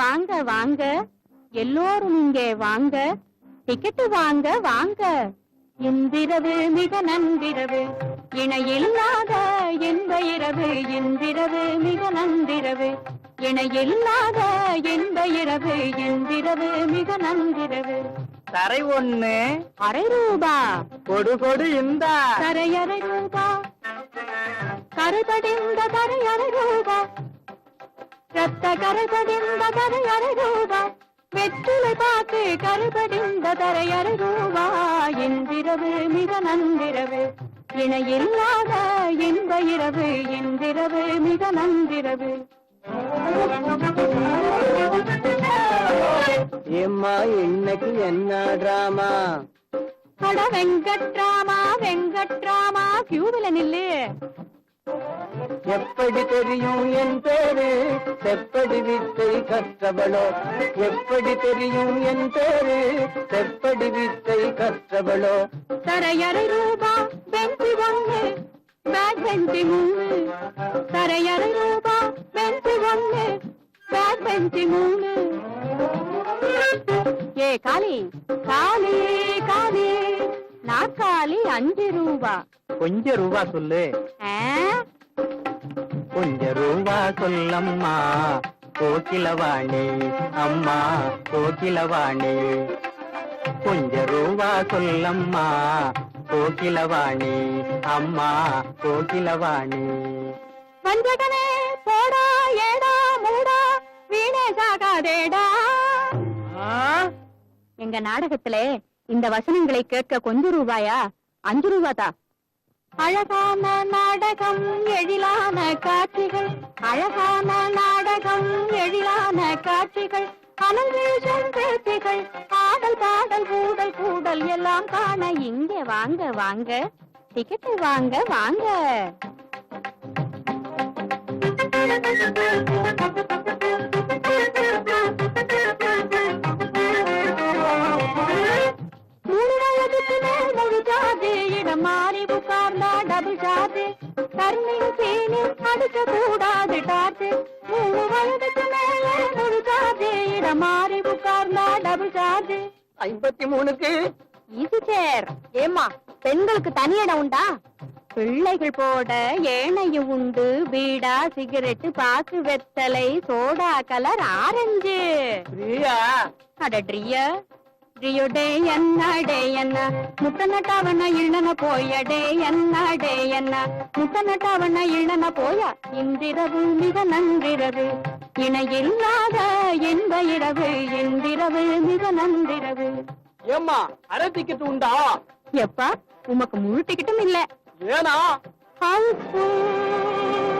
வாங்க வாங்க எல்லோரும் இங்கே வாங்க டிக்கெட்டு வாங்க வாங்க இன்றிரவு மிக நன்றிரவு இணையில்லாத இன்ப இரவு இன்றிரவு மிக நன்றிரவு இணையில்லாத இன்ப இரவு இன்றிரவு மிக நன்றிரவு தரை ஒண்ணு அரை ரூபா கொடு கொடு இந்த தரை அரை ரூபா கரைபடிந்த தரை அரை ரூபா ரத்த கரைபடிந்த தரை அரை ரூபா வெற்றிலை பாக்கு கரைபடிந்த தரை அரை ரூபா இன்றிரவு மிக நன்றிரவு இணையில்லாத இன்ப இரவு இன்றிரவு மிக நன்றிரவு ஏம்மா இன்னைக்கு என்ன டிராமா அட வெங்கட்ராமா கியூவில நில்லு எப்படி தெரியும் என் பேரு செப்படி வித்தை கற்றவளோ எப்படி தெரியும் என் பேரு செப்படி வித்தை கற்றவளோ தரை அரை ரூபா பென்சி ஒண்ணு பேக் பென்சி மூணு தரை அரை ரூபா பென்சி ஒண்ணு பேக் பென்சி மூணு ஏ காளி காளி காளி நாக்காளி 5 ரூபா கொஞ்சம் ரூபா சொல்லு கொஞ்சம் ரூபா சொல்லம்மா கோகிலவாணி அம்மா கோகிலவாணி கொஞ்சம் ரூபா சொல்லம்மா கோகிலவாணி அம்மா கோகிலவாணி வஞ்சகனே போடா ஏடா மூடா வீணே சாகாதேடா எங்க நாடகத்திலே இந்த வசனங்களை கேட்க கொஞ்சம் ரூபாயா 5 ரூபாதா அழகான நாடகம் எழிலான காட்சிகள் அழகான நாடகம் எழிலான காட்சிகள் அனல் வீசும் பேச்சுகள் ஆடல் பாடல் கூடல் கூடல் எல்லாம் காண இங்கே வாங்க வாங்க டிக்கெட்டு வாங்க வாங்க இடம் மாறி உட்கார்ந்தா டபுள் சார்ஜ் கருணையும் சீனி அடிக்க கூடாது டார்ஜ் 3 வயதுக்கு மேலே ஒரு சார்ஜ் இடம் மாறி உட்கார்ந்தா டபுள் சார்ஜ் 53க்கு ஈஸி சேர் ஏமா பெண்களுக்கு தனி இடம் உண்டா பிள்ளைகள் போட ஏனையும் உண்டு பீடா சிகரெட்டு பாக்கு வெத்தலை சோடா கலர் ஆரஞ்சு பிரியா அடட்ரியா ரியோ டே என்ன முத்த நட்டாவண்ண இழன போய டே என்ன முத்த நட்டாவண்ண இழன போய இன்றிரவு மிக நன்றிரவு இணையில்லாத இன்ப இரவு இன்றிரவு மிக நன்றிரவு ஏம்மா அரை டிக்கெட் உண்டா எப்பா உமக்கு முழு டிக்கெட்டும் இல்ல ஏனா ஹவுஸ்ஃபுல்